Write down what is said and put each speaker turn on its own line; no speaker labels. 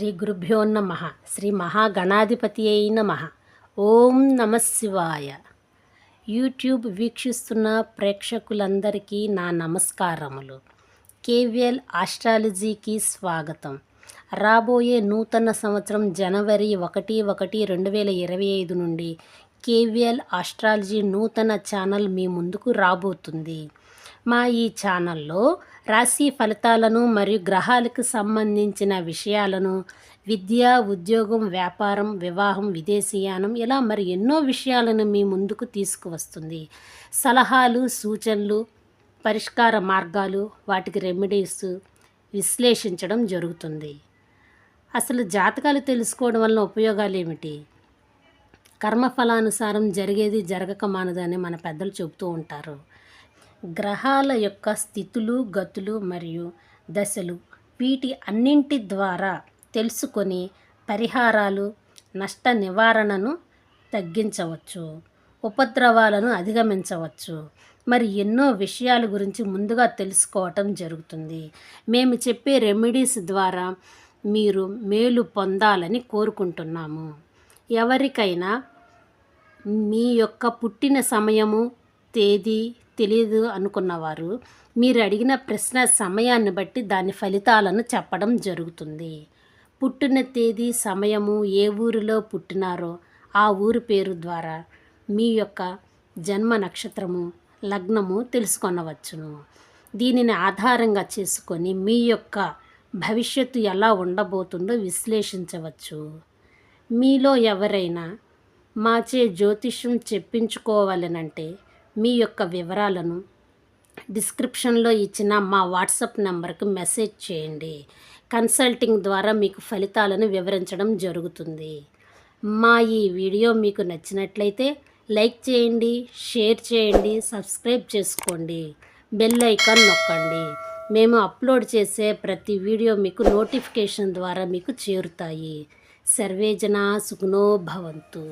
శ్రీ గురుభ్యో నమః. శ్రీ మహాగణాధిపతియై నమః. ఓం నమః శివాయ. యూట్యూబ్ వీక్షిస్తున్న ప్రేక్షకులందరికీ నా నమస్కారములు. కేవీఎల్ ఆస్ట్రాలజీకి స్వాగతం. రాబోయే నూతన సంవత్సరం జనవరి 1/1/2025 నుండి కేవీఎల్ ఆస్ట్రాలజీ నూతన ఛానల్ మీ ముందుకు రాబోతుంది. మా ఈ ఛానల్లో రాశి ఫలితాలను మరియు గ్రహాలకు సంబంధించిన విషయాలను, విద్య, ఉద్యోగం, వ్యాపారం, వివాహం, విదేశీయానం ఇలా మరి ఎన్నో విషయాలను మీ ముందుకు తీసుకువస్తుంది. సలహాలు, సూచనలు, పరిష్కార మార్గాలు, వాటికి రెమెడీస్ విశ్లేషించడం జరుగుతుంది. అసలు జాతకాలు తెలుసుకోవడం వలన ఉపయోగాలు ఏమిటి? కర్మఫలానుసారం జరిగేది జరగక మానదని మన పెద్దలు చెబుతూ ఉంటారు. గ్రహాల యొక్క స్థితులు, గతులు మరియు దశలు వీటి అన్నింటి ద్వారా తెలుసుకొని పరిహారాలు, నష్ట నివారణను తగ్గించవచ్చు, ఉపద్రవాలను అధిగమించవచ్చు. మరి ఎన్నో విషయాల గురించి ముందుగా తెలుసుకోవటం జరుగుతుంది. మేము చెప్పే రెమెడీస్ ద్వారా మీరు మేలు పొందాలని కోరుకుంటున్నాము. ఎవరికైనా మీ యొక్క పుట్టిన సమయము, తేదీ తెలియదు అనుకున్నవారు మీరు అడిగిన ప్రశ్న సమయాన్ని బట్టి దాని ఫలితాలను చెప్పడం జరుగుతుంది. పుట్టిన తేదీ, సమయము, ఏ ఊరిలో పుట్టినారో ఆ ఊరి పేరు ద్వారా మీ యొక్క జన్మ నక్షత్రము, లగ్నము తెలుసుకొనవచ్చును. దీనిని ఆధారంగా చేసుకొని మీ యొక్క భవిష్యత్తు ఎలా ఉండబోతుందో విశ్లేషించవచ్చు. మీలో ఎవరైనా మాచే జ్యోతిష్యం చెప్పించుకోవాలనంటే మీ యొక్క వివరాలను డిస్క్రిప్షన్లో ఇచ్చిన మా వాట్సాప్ నెంబర్కి మెసేజ్ చేయండి. కన్సల్టింగ్ ద్వారా మీకు ఫలితాలను వివరించడం జరుగుతుంది. మా ఈ వీడియో మీకు నచ్చినట్లయితే లైక్ చేయండి, షేర్ చేయండి, సబ్స్క్రైబ్ చేసుకోండి, బెల్ ఐకాన్ నొక్కండి. మేము అప్లోడ్ చేసే ప్రతి వీడియో మీకు నోటిఫికేషన్ ద్వారా మీకు చేరుతాయి. సర్వే జనా సుఖినో భవంతు.